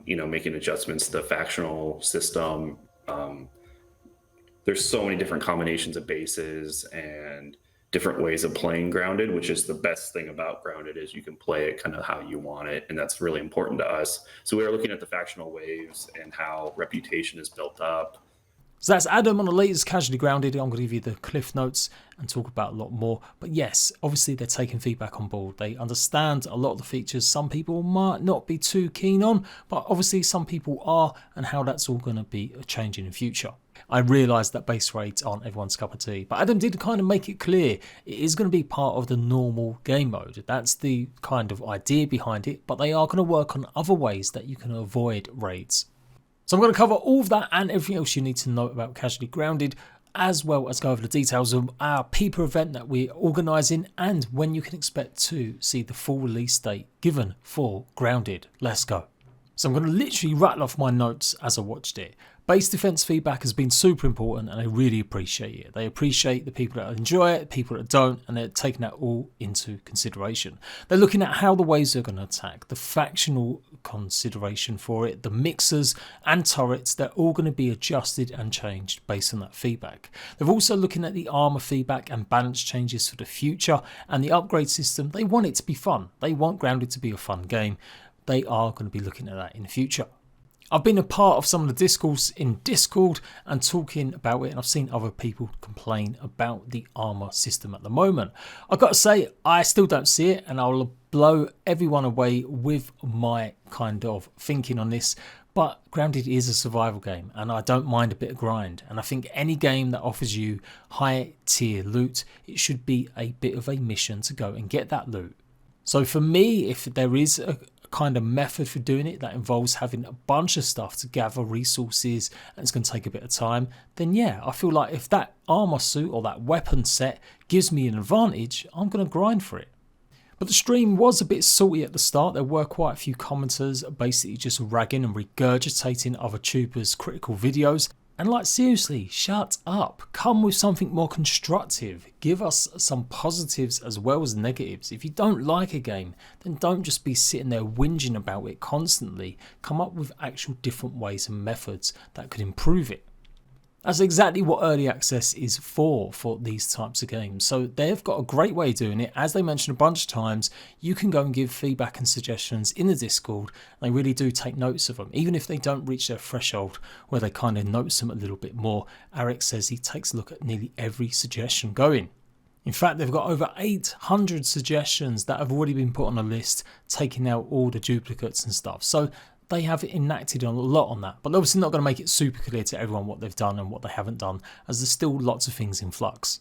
making adjustments to the factional system. There's so many different combinations of bases and different ways of playing grounded, which is the best thing about grounded is you can play it kind of how you want it. And that's really important to us. So we are looking at the factional waves and how reputation is built up. So that's Adam on the latest Casually Grounded. I'm going to give you the cliff notes and talk about a lot more. But yes, obviously they're taking feedback on board. They understand a lot of the features some people might not be too keen on, but obviously some people are, and how that's all going to be changing in the future. I realise that base rates aren't everyone's cup of tea, but Adam did kind of make it clear it is going to be part of the normal game mode. That's the kind of idea behind it, but they are going to work on other ways that you can avoid raids. So I'm going to cover all of that and everything else you need to know about Casually Grounded, as well as go over the details of our Peep.r event that we're organising and when you can expect to see the full release date given for Grounded. Let's go. So I'm going to literally rattle off my notes as I watched it. Base defense feedback has been super important and I really appreciate it. They appreciate the people that enjoy it, people that don't, and they're taking that all into consideration. They're looking at how the waves are going to attack, the factional consideration for it, the mixers and turrets, they're all going to be adjusted and changed based on that feedback. They're also looking at the armor feedback and balance changes for the future and the upgrade system. They want it to be fun. They want Grounded to be a fun game. They are going to be looking at that in the future. I've been a part of some of the discourse in Discord and talking about it, and I've seen other people complain about the armor system at the moment. I've got to say, I still don't see it, and I'll blow everyone away with my kind of thinking on this. But Grounded is a survival game, and I don't mind a bit of grind. And I think any game that offers you high tier loot, it should be a bit of a mission to go and get that loot. So for me, if there is a kind of method for doing it that involves having a bunch of stuff to gather resources and it's going to take a bit of time, then yeah, I feel like if that armor suit or that weapon set gives me an advantage, I'm going to grind for it. But the stream was a bit salty at the start. There were quite a few commenters basically just ragging and regurgitating other tubers' critical videos. And like, seriously, shut up. Come with something more constructive. Give us some positives as well as negatives. If you don't like a game, then don't just be sitting there whinging about it constantly. Come up with actual different ways and methods that could improve it. That's exactly what early access is for these types of games. So they've got a great way of doing it. As they mentioned a bunch of times, you can go and give feedback and suggestions in the Discord. They really do take notice of them, even if they don't reach their threshold where they kind of notice them a little bit more. RMx says he takes a look at nearly every suggestion going. In fact, they've got over 800 suggestions that have already been put on a list, taking out all the duplicates and stuff. So they have enacted on a lot on that, but they're obviously not going to make it super clear to everyone what they've done and what they haven't done, as there's still lots of things in flux.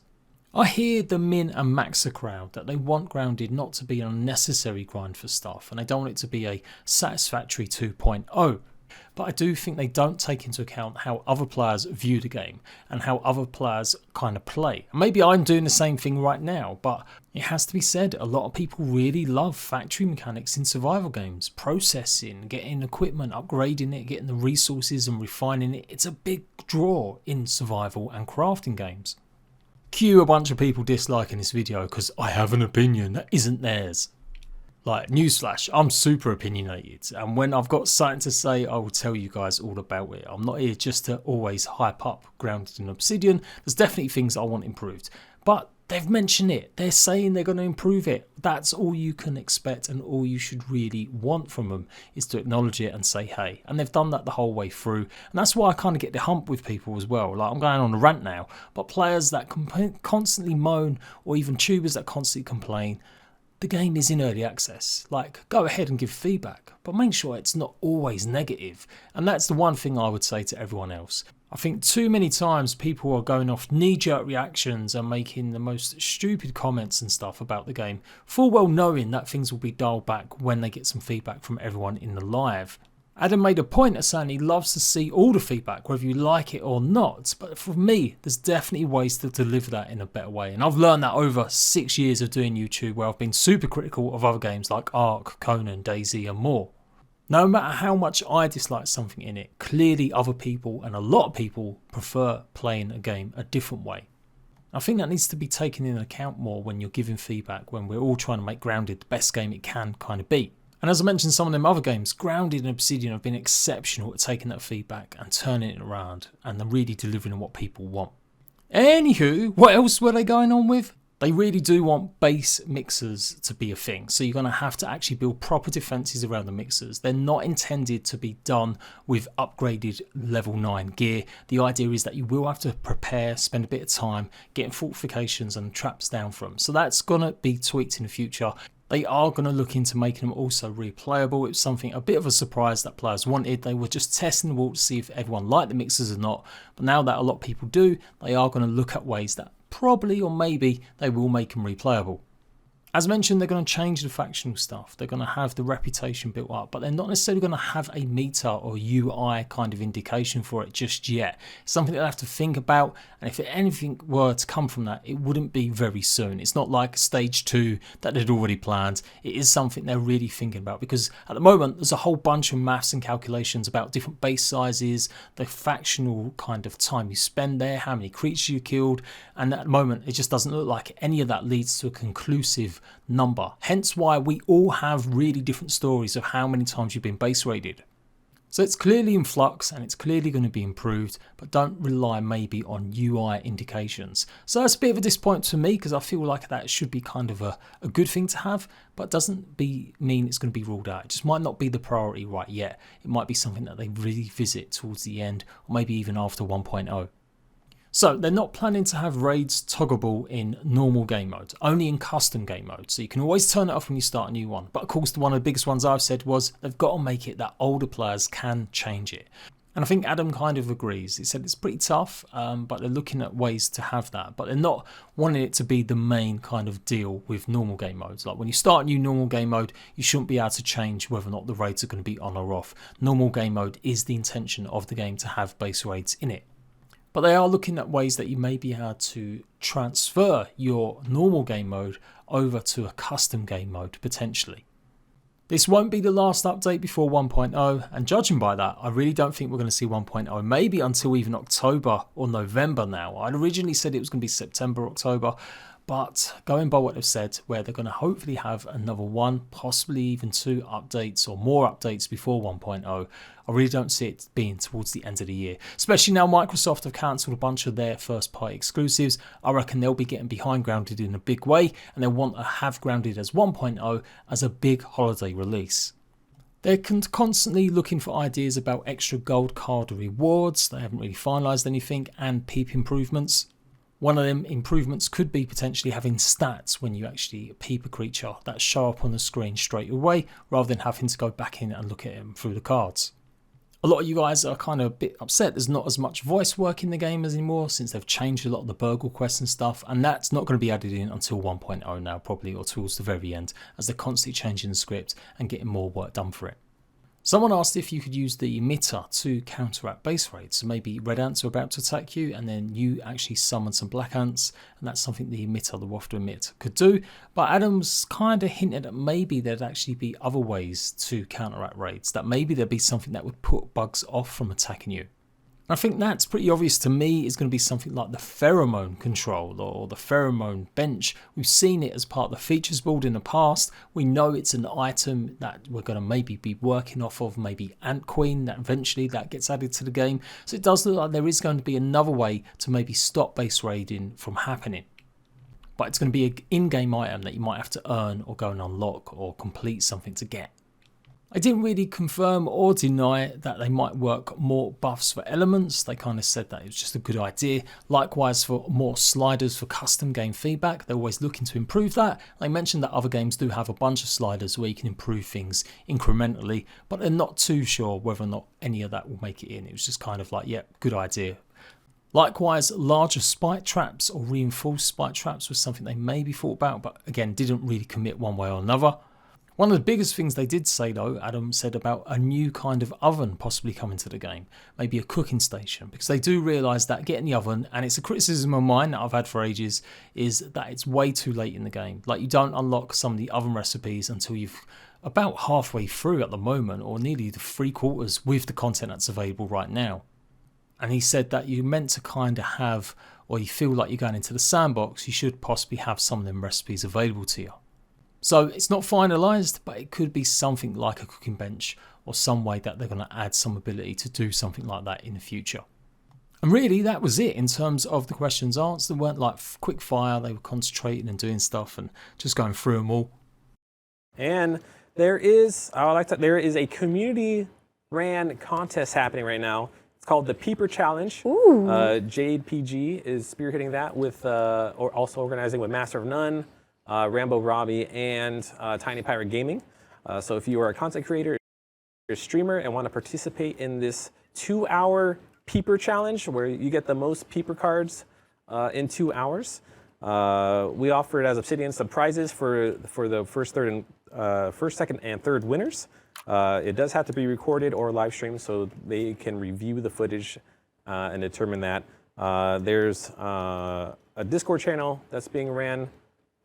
I hear the min and maxer crowd that they want Grounded not to be an unnecessary grind for stuff, and they don't want it to be a satisfactory 2.0. But I do think they don't take into account how other players view the game and how other players kind of play. And maybe I'm doing the same thing right now, but it has to be said, a lot of people really love factory mechanics in survival games. Processing, getting equipment, upgrading it, getting the resources and refining it. It's a big draw in survival and crafting games. Cue a bunch of people disliking this video because I have an opinion that isn't theirs. Like, newsflash, I'm super opinionated, and when I've got something to say, I will tell you guys all about it. I'm not here just to always hype up Grounded and Obsidian. There's definitely things I want improved, but they've mentioned it. They're saying they're going to improve it. That's all you can expect, and all you should really want from them is to acknowledge it and say, hey. And they've done that the whole way through, and that's why I kind of get the hump with people as well. Like, I'm going on a rant now, but players that constantly moan, or even tubers that constantly complain, the game is in early access. Like, go ahead and give feedback, but make sure it's not always negative. And that's the one thing I would say to everyone else. I think too many times people are going off knee-jerk reactions and making the most stupid comments and stuff about the game, full well knowing that things will be dialed back when they get some feedback from everyone in the live. Adam made a point of saying he loves to see all the feedback, whether you like it or not. But for me, there's definitely ways to deliver that in a better way. And I've learned that over 6 years of doing YouTube, where I've been super critical of other games like Ark, Conan, DayZ and more. No matter how much I dislike something in it, clearly other people and a lot of people prefer playing a game a different way. I think that needs to be taken into account more when you're giving feedback, when we're all trying to make Grounded the best game it can kind of be. And as I mentioned, some of them other games, Grounded and Obsidian, have been exceptional at taking that feedback and turning it around and then really delivering what people want. Anywho, what else were they going on with? They really do want base mixers to be a thing, so you're going to have to actually build proper defenses around the mixers. They're not intended to be done with upgraded level 9 gear. The idea is that you will have to prepare, spend a bit of time getting fortifications and traps down from. So that's going to be tweaked in the future. They are going to look into making them also replayable. It was something, a bit of a surprise that players wanted. They were just testing the water to see if everyone liked the mixers or not. But now that a lot of people do, they are going to look at ways that probably or maybe they will make them replayable. As mentioned, they're going to change the factional stuff. They're going to have the reputation built up, but they're not necessarily going to have a meter or UI kind of indication for it just yet. It's something they'll have to think about, and if anything were to come from that, it wouldn't be very soon. It's not like stage 2 that they'd already planned. It is something they're really thinking about, because at the moment there's a whole bunch of maths and calculations about different base sizes, the factional kind of time you spend there, how many creatures you killed, and at the moment it just doesn't look like any of that leads to a conclusive number. Hence why we all have really different stories of how many times you've been base raided. So it's clearly in flux and it's clearly going to be improved, but don't rely maybe on UI indications. So that's a bit of a disappointment to me, because I feel like that should be kind of a good thing to have, but doesn't mean it's going to be ruled out. It just might not be the priority right yet. It might be something that they revisit towards the end, or maybe even after 1.0. So they're not planning to have raids toggleable in normal game mode, only in custom game mode. So you can always turn it off when you start a new one. But of course, one of the biggest ones I've said was they've got to make it that older players can change it. And I think Adam kind of agrees. He said it's pretty tough, but they're looking at ways to have that. But they're not wanting it to be the main kind of deal with normal game modes. Like when you start a new normal game mode, you shouldn't be able to change whether or not the raids are going to be on or off. Normal game mode is the intention of the game to have base raids in it. But they are looking at ways that you may be able to transfer your normal game mode over to a custom game mode potentially. This won't be the last update before 1.0, and judging by that, I really don't think we're going to see 1.0 maybe until even October or November now. I'd originally said it was going to be September, October, but going by what they've said, where they're going to hopefully have another one, possibly even 2 updates or more updates before 1.0, I really don't see it being towards the end of the year. Especially now Microsoft have cancelled a bunch of their first party exclusives. I reckon they'll be getting behind Grounded in a big way, and they'll want to have Grounded as 1.0 as a big holiday release. They're constantly looking for ideas about extra gold card rewards. They haven't really finalised anything, and Peep improvements. One of them improvements could be potentially having stats when you actually peep a creature that show up on the screen straight away, rather than having to go back in and look at them through the cards. A lot of you guys are kind of a bit upset there's not as much voice work in the game as anymore, since they've changed a lot of the burgle quests and stuff, and that's not going to be added in until 1.0 now probably, or towards the very end, as they're constantly changing the script and getting more work done for it. Someone asked if you could use the emitter to counteract base raids. So maybe red ants are about to attack you and then you actually summon some black ants, and that's something the emitter, the waft to emit, could do. But Adam's kind of hinted that maybe there'd actually be other ways to counteract raids, that maybe there'd be something that would put bugs off from attacking you. I think that's pretty obvious to me. Is going to be something like the pheromone control or the pheromone bench. We've seen it as part of the features board in the past. We know it's an item that we're going to maybe be working off of, maybe Ant Queen, that eventually that gets added to the game. So it does look like there is going to be another way to maybe stop base raiding from happening. But it's going to be an in-game item that you might have to earn or go and unlock or complete something to get. I didn't really confirm or deny that they might work more buffs for elements. They kind of said that it was just a good idea. Likewise for more sliders for custom game feedback. They're always looking to improve that. They mentioned that other games do have a bunch of sliders where you can improve things incrementally, but they're not too sure whether or not any of that will make it in. It was just kind of like, yeah, good idea. Likewise, larger spike traps or reinforced spike traps was something they maybe thought about, but again, didn't really commit one way or another. One of the biggest things they did say though, Adam said about a new kind of oven possibly coming to the game, maybe a cooking station, because they do realise that getting the oven, and it's a criticism of mine that I've had for ages, is that it's way too late in the game. Like you don't unlock some of the oven recipes until you've about halfway through at the moment, or nearly the 3/4 with the content that's available right now. And he said that you're meant to kind of have, or you feel like you're going into the sandbox, you should possibly have some of them recipes available to you. So it's not finalized, but it could be something like a cooking bench or some way that they're going to add some ability to do something like that in the future. And really, that was it in terms of the questions answered. They weren't like quick fire. They were concentrating and doing stuff and just going through them all. And there is a community ran contest happening right now. It's called the Peep.r Challenge. JADE-PG is spearheading that with, or also organizing with Master of None, Rambo Robbie, and Tiny Pirate Gaming. So if you are a content creator, you're a streamer, and want to participate in this 2-hour Peep.r Challenge where you get the most Peep.r cards in 2 hours, we offer it as Obsidian some prizes for the first, second, and third winners. It does have to be recorded or live streamed so they can review the footage and determine that. There's a Discord channel that's being ran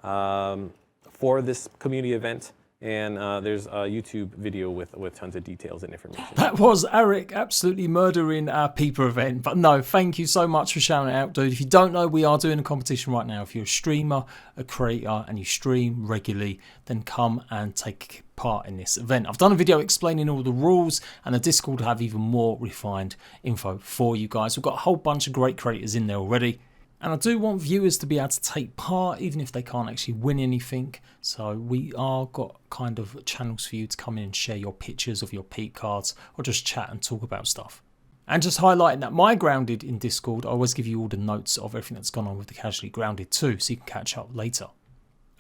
for this community event, and there's a YouTube video with tons of details and information. That was Eric absolutely murdering our Peep.r event. But no, thank you so much for shouting it out, dude. If you don't know, we are doing a competition right now. If you're a streamer, a creator, and you stream regularly, then come and take part in this event. I've done a video explaining all the rules, and the Discord will have even more refined info for you guys. We've got a whole bunch of great creators in there already. And I do want viewers to be able to take part, even if they can't actually win anything. So we are got kind of channels for you to come in and share your pictures of your Peep cards, or just chat and talk about stuff. And just highlighting that my Grounded in Discord, I always give you all the notes of everything that's gone on with the Casually Grounded too, so you can catch up later.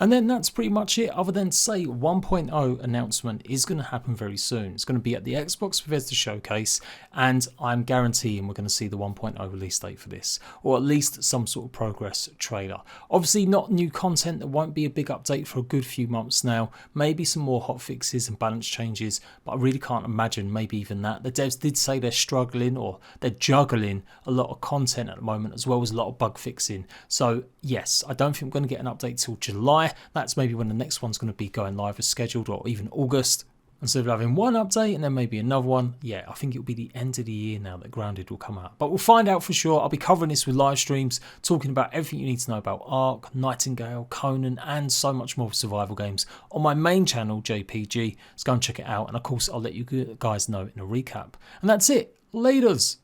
And then that's pretty much it, other than say 1.0 announcement is going to happen very soon. It's going to be at the Xbox Bethesda Showcase, and I'm guaranteeing we're going to see the 1.0 release date for this, or at least some sort of progress trailer. Obviously not new content, there won't be a big update for a good few months now, maybe some more hotfixes and balance changes, but I really can't imagine maybe even that. The devs did say they're struggling, or they're juggling a lot of content at the moment, as well as a lot of bug fixing. So yes, I don't think we're going to get an update till July. That's maybe when the next one's going to be going live as scheduled, or even August. Instead of having one update and then maybe another one, yeah, I think it'll be the end of the year now that Grounded will come out. But we'll find out for sure. I'll be covering this with live streams, talking about everything you need to know about Ark, Nightingale, Conan, and so much more survival games on my main channel, JPG. So go and check it out. And of course, I'll let you guys know in a recap. And that's it. Laters.